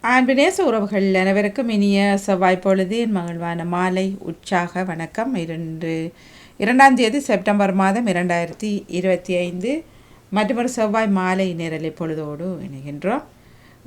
அன்பினேச உறவுகள் அனைவருக்கும் இனிய செவ்வாய் பொழுது என் மகிழ்வான மாலை உற்சாக வணக்கம். 2ஆம் தேதி செப்டம்பர் மாதம் 2025 மற்றொரு செவ்வாய் மாலை நேரலை பொழுதோடு இணைகின்றோம்.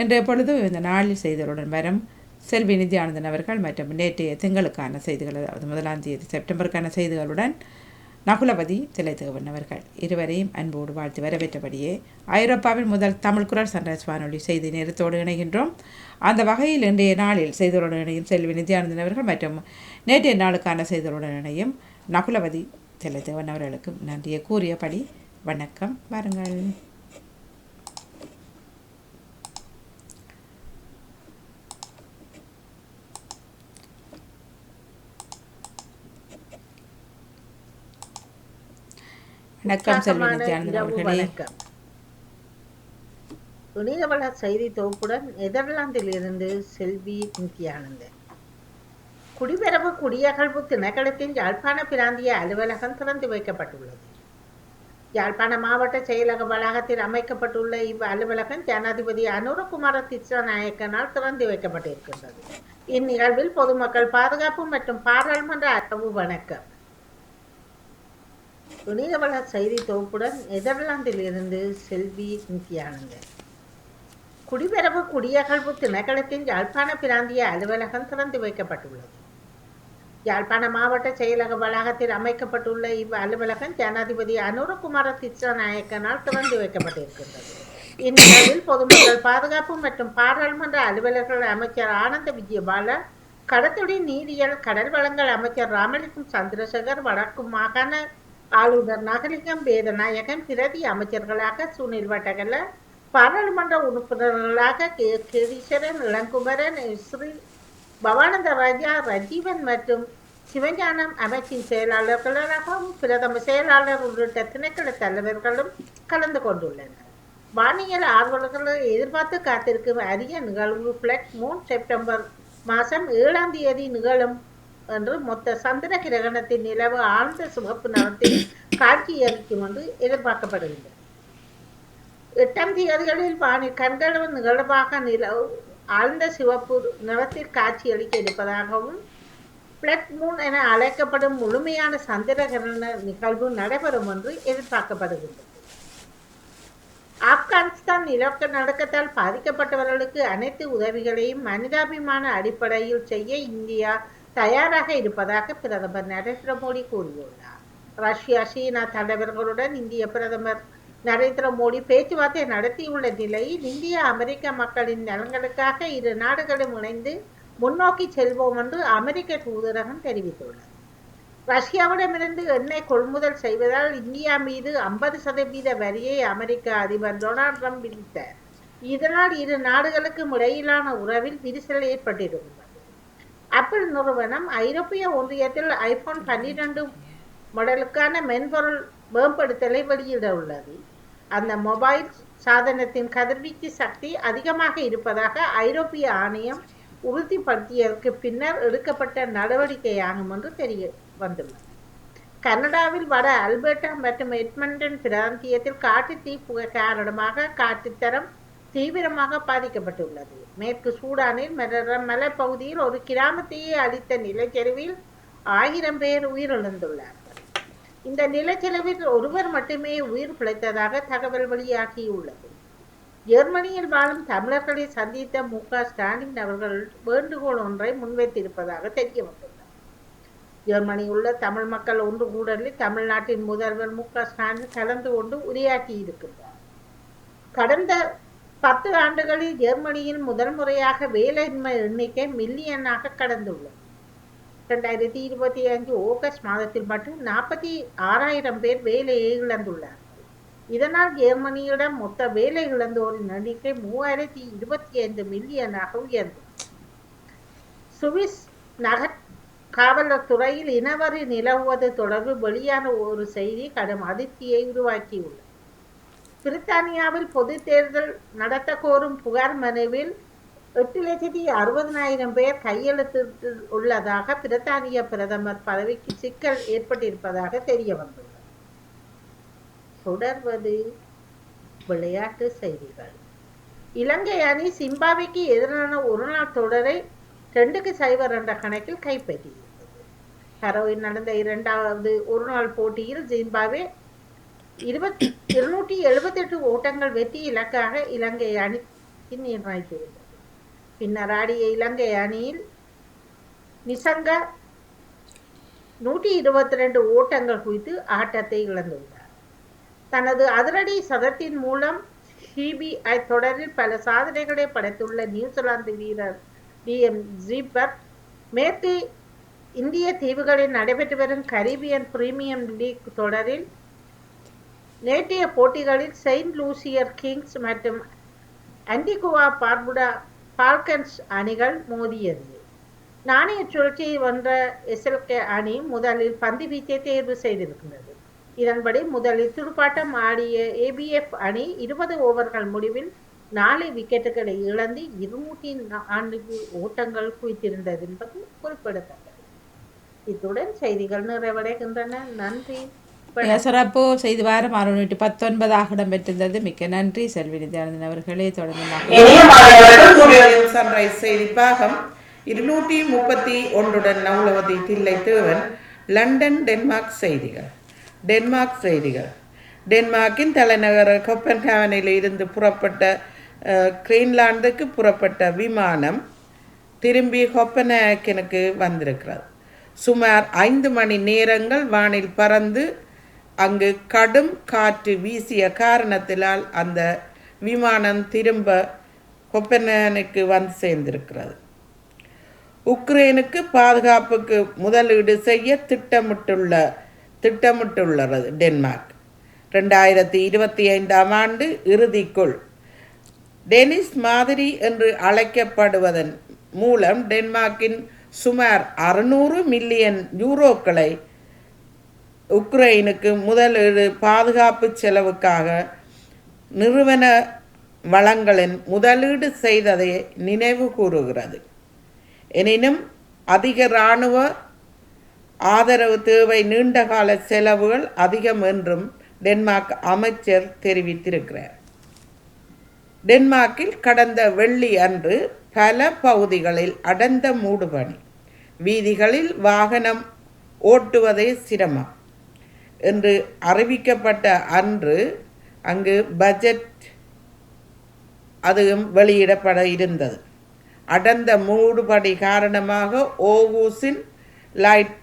இன்றைய பொழுது இந்த நாளில் செய்திகளுடன் வரும் செல்வி நித்யானந்தன் அவர்கள் மற்றும் நேற்றைய திங்களுக்கான செய்திகள், அதாவது 1ஆம் தேதி செப்டம்பருக்கான செய்திகளுடன் நகுலபதி திலைத்தேவன் அவர்கள் இருவரையும் அன்போடு வாழ்த்து வரவேற்றபடியே ஐரோப்பாவின் முதல் தமிழ் குரல் சன்ரைஸ் வானொலி செய்தி நேரத்தோடு இணைகின்றோம். அந்த வகையில் இன்றைய நாளில் செய்திகளுடன் இணையும் செல்வி நித்யானந்தன் அவர்கள் மற்றும் நேற்றைய நாளுக்கான செய்திகளுடன் இணையும் நகுலபதி திலைத்தேவன் அவர்களுக்கும் நன்றியை கூறியபடி வணக்கம். வாருங்கள். வணக்கம் செல்வி நித்யானந்தன் அவர்களே. இணையவள செய்தி தொகுப்புடன் நெதர்லாந்தில் இருந்து செல்வி நித்யானந்தன். குடிபெறவு குடியகழ்வு திணைக்களத்தின் யாழ்ப்பாண பிராந்திய அலுவலகம் திறந்து வைக்கப்பட்டுள்ளது. யாழ்ப்பாண மாவட்ட செயலக வளாகத்தில் அமைக்கப்பட்டுள்ள இவ் அலுவலகம் ஜனாதிபதி அனுரகுமார திஸ்ஸநாயக்கனால் திறந்து வைக்கப்பட்டிருக்கின்றது. இந்நிகழ்வில் பொதுமக்கள் பாதுகாப்பு மற்றும் பாராளுமன்ற அரவு வணக்கம். இணையவள செய்தி தொகுப்புடன் நெதர்லாந்தில் இருந்து செல்வி நித்யானந்தன். குடிபெறவு குடியகழ்வு திணைக்களத்தின் யாழ்ப்பாண பிராந்திய அலுவலகம் திறந்து வைக்கப்பட்டுள்ளது. யாழ்ப்பாண மாவட்ட செயலக வளாகத்தில் அமைக்கப்பட்டுள்ள இவ் அலுவலகம் ஜனாதிபதி அனுரகுமார திஸ்ஸநாயக்கனால் திறந்து வைக்கப்பட்டிருக்கின்றது. இந்நிகழ்வில் பொதுமக்கள் பாதுகாப்பு மற்றும் பாராளுமன்ற அலுவலர்கள் அமைச்சர் ஆனந்த விஜயபால, கடத்தொழி நீரியல் கடல் வளங்கள் அமைச்சர் ராமலிங்கம் சந்திரசேகர், வடக்கு மாகாண ஆளுநர் நகலிங்கம் வேதநாயகன், பிரதி அமைச்சர்களாக சுனில் வட்டகல, பாராளுமன்ற உறுப்பினர்களாக கேதீஸ்வரன், இளங்குமரன், ஸ்ரீ பவானந்த ராஜா, ரஜீவன் மற்றும் சிவஞானம் அமைச்சின் செயலாளர்களாகவும் பிரதம செயலாளர் உள்ளிட்ட திணைக்கள தலைவர்களும் கலந்து கொண்டுள்ளனர். வானியல் ஆர்வலர்களை எதிர்பார்த்து காத்திருக்கும் அரிய நிகழ்வு பிளட் மூன் செப்டம்பர் மாதம் 7ஆம் தேதி நிகழும் என்று மொத்த சந்திர கிரகணத்தின் நிலவு ஆழ்ந்த சிவப்பு நிறத்தில் காட்சியளிக்கும் என்று எதிர்பார்க்கப்படுகின்றது. 8ஆம் தேதிகளில் வானில் கண்களவு நிகழ்வாக நிலவு ஆழ்ந்த சிவப்பு நிறத்தில் காட்சியளிக்க இருப்பதாகவும் பிளட் மூன் என அழைக்கப்படும் முழுமையான சந்திர கிரகண நிகழ்வு நடைபெறும் என்று எதிர்பார்க்கப்படுகின்றது. ஆப்கானிஸ்தான் நிலநடுக்கத்தால் பாதிக்கப்பட்டவர்களுக்கு அனைத்து உதவிகளையும் மனிதாபிமான அடிப்படையில் செய்ய இந்தியா தயாராக இருப்பதாக பிரதமர் நரேந்திர மோடி கூறியுள்ளார். ரஷ்யா, சீனா தலைவர்களுடன் இந்திய பிரதமர் நரேந்திர மோடி பேச்சுவார்த்தை நடத்தியுள்ள நிலையில் இந்தியா அமெரிக்க மக்களின் நலன்களுக்காக இரு நாடுகளும் இணைந்து முன்னோக்கி செல்வோம் என்று அமெரிக்க தூதரகம் தெரிவித்துள்ளது. ரஷ்யாவிடமிருந்து எண்ணெய் கொள்முதல் செய்வதால் இந்தியா மீது 50% வரியை அமெரிக்க அதிபர் டொனால்ட் ட்ரம்ப் விதித்தார். இதனால் இரு நாடுகளுக்கும் இடையிலான உறவில் விரிசல் ஏற்பட்டிருந்தது. ஆப்பிள் நிறுவனம் ஐரோப்பிய ஒன்றியத்தில் ஐபோன் 12 மாடலுக்கான மென்பொருள் மேம்படுத்தலை வெளியிட உள்ளது. அந்த மொபைல் சாதனத்தின் கதிர்வீச்சு சக்தி அதிகமாக இருப்பதாக ஐரோப்பிய ஆணையம் உறுதிப்படுத்தியதற்கு பின்னர் எடுக்கப்பட்ட நடவடிக்கையாகும் என்று தெரிய வந்துள்ளது. கனடாவில் வட அல்பர்டா மற்றும் எட்மண்டன் பிராந்தியத்தில் காட்டு தீ புகை காரணமாக காற்றுத்தரம் தீவிரமாக பாதிக்கப்பட்டுள்ளது. மேற்கு சூடானில் மலைப்பகுதியில் ஒரு கிராமத்தையே அளித்த நிலச்சரிவில் 1000 பேர் உயிரிழந்துள்ளார்கள். இந்த நிலச்சரிவில் ஒருவர் மட்டுமே உயிர் பிழைத்ததாக தகவல் வெளியாகியுள்ளது. ஜெர்மனியில் வாழும் தமிழர்களை சந்தித்த மு.க.ஸ்டாலின் அவர்கள் வேண்டுகோள் ஒன்றை முன்வைத்திருப்பதாக தெரிய வந்துள்ளது. ஜெர்மனியில் உள்ள தமிழ் மக்கள் ஒன்று கூடலில் தமிழ்நாட்டின் முதல்வர் மு.க.ஸ்டாலின் கலந்து கொண்டு உரையாற்றியிருக்கின்றார். கடந்த 10 ஆண்டுகளில் ஜெர்மனியில் முதல் முறையாக வேலையின்மை எண்ணிக்கை மில்லியனாக கடந்துள்ளது. 2025 ஆகஸ்ட் மாதத்தில் மட்டும் 46,000 பேர் வேலையை இழந்துள்ளார்கள். இதனால் ஜெர்மனியிடம் மொத்த வேலை இழந்தோரின் எண்ணிக்கை 3025 மில்லியனாக உயர்ந்தது. சுவிஸ் நகர் காவல்துறையில் இனவரி நிலவுவது தொடர்பில் வெளியான ஒரு செய்தி கடும் அதிர்ச்சியை உருவாக்கியுள்ளது. பிரித்தானியாவில் பொது தேர்தல் நடத்த கோரும் புகார் மனுவில் 8,60,000 பேர் கையெழுத்து உள்ளதாக பிரித்தானிய பிரதமர் பதவிக்கு சிக்கல் ஏற்பட்டிருப்பதாக தெரிய வந்துள்ளது. தொடர்வது விளையாட்டு செய்திகள். இலங்கை அணி சிம்பாப்வேக்கு எதிரான ஒருநாள் தொடரை 2-0 என்ற கணக்கில் கைப்பற்றியது. ஹரோவில் நடந்த இரண்டாவது ஒருநாள் போட்டியில் ஜிம்பாப்வே 278 ஓட்டங்கள் வெற்றி இலக்காக இலங்கை அணிக்கு நிர்ணயித்திருந்தது. பின்னர் ஆடிய இலங்கை அணியில் நிசங்க 122 ஓட்டங்கள் குவித்து ஆட்டத்தை இழந்துள்ளார். தனது அதிரடி சதத்தின் மூலம் சிபிஐ தொடரில் பல சாதனைகளை படைத்துள்ள நியூசிலாந்து வீரர் டி.எம். ஜீபர் மேற்கு இந்திய தீவுகளில் நடைபெற்று வரும் கரீபியன் பிரீமியம் லீக் தொடரில் நேற்றைய போட்டிகளில் செயின்ட் லூசியர் கிங்ஸ் மற்றும் ஆன்டிகுவா பார்புடா ஃபால்கன்ஸ் அணிகள் மோதியது. நாணய சுழற்சியை வென்ற எஸ்எல்கே அணி முதலில் பந்து வீச்சை தேர்வு செய்திருக்கிறது. இதன்படி முதலில் துடுப்பாட்டம் ஆடிய ஏபிஎஃப் அணி 20 ஓவர்கள் முடிவில் 4 விக்கெட்டுகளை இழந்து 204 ஓட்டங்கள் குவித்திருந்தது என்பது குறிப்பிடத்தக்கது. இத்துடன் செய்திகள் நிறைவடைகின்றன. நன்றி. சிறப்பு செய்தி வாரம் 619 இடம்பெற்றிருந்தது. மிக்க நன்றி செல்வி நித்யானந்தன் அவர்களே. தொடர்ந்து சன்ரைஸ் செய்தி பாகம் 231 நவுலவதி தில்லை தேவன். லண்டன் டென்மார்க் செய்திகள். டென்மார்க்கின் தலைநகர் கோப்பன்ஹேகனில் இருந்து புறப்பட்ட கிரீன்லாந்துக்கு புறப்பட்ட விமானம் திரும்பி கோப்பன்ஹேகனுக்கு வந்திருக்கிறது. சுமார் 5 மணி நேரங்கள் வானில் பறந்து அங்கு கடும் காற்று வீசிய காரணத்தினால் அந்த விமானம் திரும்ப கோப்பன்ஹேகனுக்கு வந்து சேர்ந்திருக்கிறது. உக்ரைனுக்கு பாதுகாப்புக்கு முதலீடு செய்ய திட்டமிட்டுள்ளது டென்மார்க். 2025 ஆண்டு இறுதிக்குள் டெனிஸ் மாதிரி என்று அழைக்கப்படுவதன் மூலம் டென்மார்க்கின் சுமார் 600 மில்லியன் யூரோக்களை உக்ரைனுக்கு முதலீடு பாதுகாப்பு செலவுக்காக நிறுவன வளங்களின் முதலீடு செய்ததை நினைவு கூறுகிறது. எனினும் அதிக இராணுவ ஆதரவு தேவை, நீண்டகால செலவுகள் அதிகம் என்றும் டென்மார்க் அமைச்சர் தெரிவித்திருக்கிறார். டென்மார்க்கில் கடந்த வெள்ளி அன்று பல பகுதிகளில் அடர்ந்த மூடுபனி, வீதிகளில் வாகனம் ஓட்டுவதே சிரமம் என்று அறிவிக்கப்பட்ட அன்று அங்கு பட்ஜெட் அதுவும் வெளியிடப்பட இருந்தது. அடர்ந்த மூடுபனி காரணமாக ஓகூசின் லைட்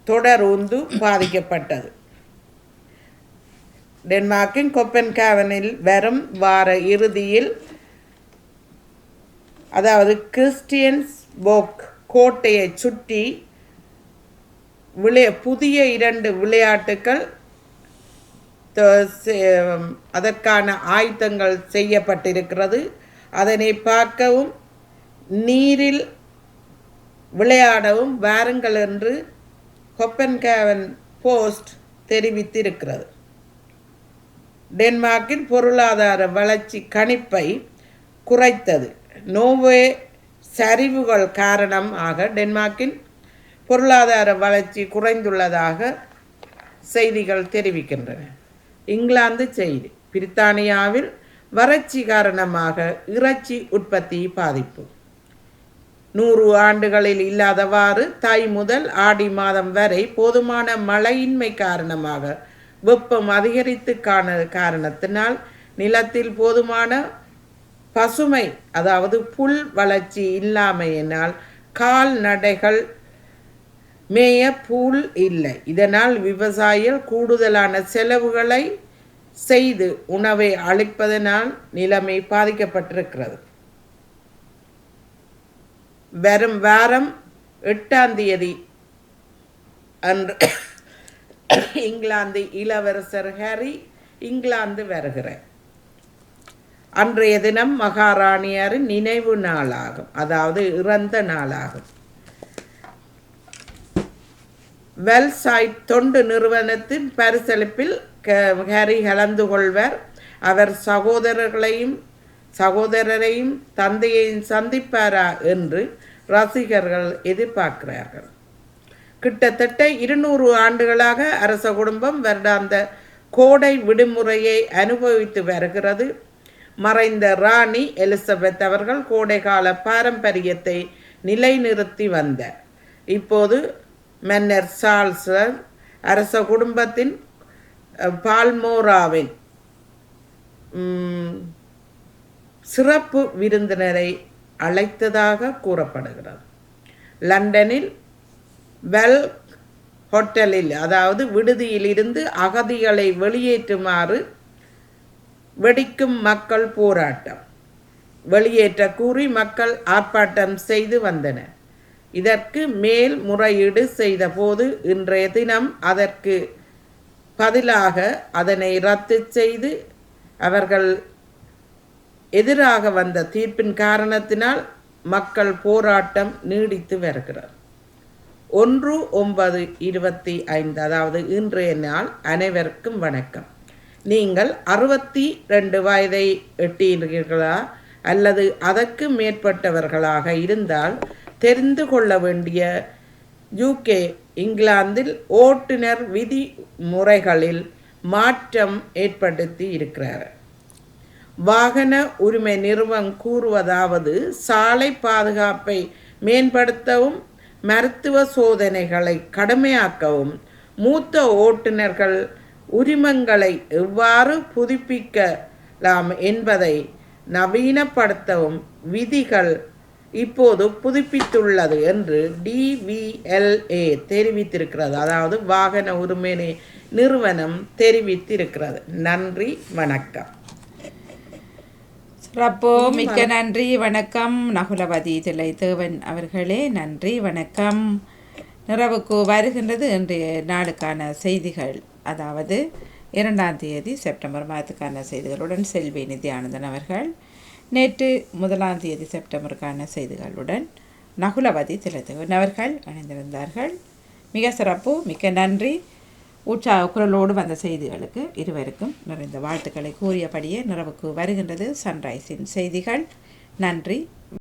தொடருந்து பாதிக்கப்பட்டது. டென்மார்க்கின் கோப்பன்ஹேகனில் வரும் வார இறுதியில், அதாவது கிறிஸ்டியன்ஸ்போர்க் கோட்டையை சுற்றி புதிய 2 விளையாட்டுக்கள் அதற்கான ஆயத்தங்கள் செய்யப்பட்டிருக்கிறது. அதனை பார்க்கவும் நீரில் விளையாடவும் வாருங்கள் என்று கோப்பன்ஹேகன் போஸ்ட் தெரிவித்திருக்கிறது. டென்மார்க்கின் பொருளாதார வளர்ச்சி கணிப்பை குறைத்தது. நோர்வே சரிவுகள் காரணமாக டென்மார்க்கின் பொருளாதார வளர்ச்சி குறைந்துள்ளதாக செய்திகள் தெரிவிக்கின்றன. இங்கிலாந்து செய்தி. பிரித்தானியாவில் வறட்சி காரணமாக இறைச்சி உற்பத்தி பாதிப்பு. 100 ஆண்டுகளில் இல்லாதவாறு தை முதல் ஆடி மாதம் வரை போதுமான மழையின்மை காரணமாக வெப்பம் அதிகரித்து காரணத்தினால் நிலத்தில் போதுமான பசுமை, அதாவது புல் வளர்ச்சி இல்லாமையினால் கால்நடைகள் மேய புல் இல்லை. இதனால் விவசாயிகள் கூடுதலான செலவுகளை செய்து உணவை அளிப்பதனால் நிலைமை பாதிக்கப்பட்டிருக்கிறது. வரும் வாரம் 8ஆம் தேதி அன்று இங்கிலாந்து இளவரசர் ஹாரி இங்கிலாந்து வருகிறார். அன்றைய தினம் மகாராணியாரின் நினைவு நாளாகும், அதாவது இறந்த நாளாகும். வெல்சைட் தொண்டு நிறுவனத்தின் பரிசளிப்பில் ஹாரி கலந்து கொள்வர். அவர் சகோதரரையும் தந்தையையும் சந்திப்பாரா என்று ரசிகர்கள் எதிர்பார்க்கிறார்கள். கிட்டத்தட்ட 200 ஆண்டுகளாக அரச குடும்பம் வருடாந்த கோடை விடுமுறையை அனுபவித்து வருகிறது. மறைந்த ராணி எலிசபெத் அவர்கள் கோடைகால பாரம்பரியத்தை நிலைநிறுத்தி வந்தார். இப்போது மன்னர் சார்ல்ஸ் அரச குடும்பத்தின் பால்மோராவின் சிறப்பு விருந்தினரை அழைத்ததாக கூறப்படுகிறது. லண்டனில் வெல் ஹோட்டலில், அதாவது விடுதியில் இருந்து அகதிகளை வெளியேற்றுமாறு வெடிக்கும் மக்கள் போராட்டம். வெளியேற்ற கூறி மக்கள் ஆர்ப்பாட்டம் செய்து வந்தனர். இதற்கு மேல் முறையீடு செய்த போது இன்றைய தினம் அதற்கு பதிலாக அதனை ரத்து செய்து அவர்கள் எதிராக வந்த தீர்ப்பின் காரணத்தினால் மக்கள் போராட்டம் நீடித்து வருகிறது. 1/9/25, அதாவது இன்றைய நாள். அனைவருக்கும் வணக்கம். நீங்கள் 62 வயதை எட்டியிருக்கிறீர்களா அல்லது அதற்கு மேற்பட்டவர்களாக இருந்தால் தெரிந்து கொள்ள வேண்டிய UK இங்கிலாந்தில் ஓட்டுநர் விதிமுறைகளில் மாற்றம் ஏற்படுத்தி இருக்கிறார். வாகன உரிமை நிறுவனம் கூறுவதாவது, சாலை பாதுகாப்பை மேம்படுத்தவும் மருத்துவ சோதனைகளை கடுமையாக்கவும் மூத்த ஓட்டுநர்கள் உரிமங்களை எவ்வாறு புதுப்பிக்கலாம் என்பதை நவீனப்படுத்தவும் விதிகள் இப்போது புதுப்பித்துள்ளது என்று DVLA தெரிவித்திருக்கிறது. அதாவது வாகன உரிமை நிறுவனம் தெரிவித்திருக்கிறது. நன்றி, வணக்கம். சிறப்பு, மிக்க நன்றி, வணக்கம். நகுலவதி திலைத்தேவன் அவர்களே, நன்றி, வணக்கம். நிறைவுக்கு வருகின்றது இன்றைய நாளுக்கான செய்திகள். அதாவது 2ஆம் தேதி செப்டம்பர் மாதத்துக்கான செய்திகளுடன் செல்வி நித்யானந்தன் அவர்கள், நேற்று 1ஆம் தேதி செப்டம்பருக்கான செய்திகளுடன் நகுலவதி திலைத்தேவன் அவர்கள் இணைந்திருந்தார்கள். மிக சிறப்பு, மிக்க நன்றி. உற்சாக குரலோடு வந்த செய்திகளுக்கு இருவருக்கும் நிறைந்த வாழ்த்துக்களை கூறியபடியே நிறைவுக்கு வருகின்றது சன்ரைஸின் செய்திகள். நன்றி.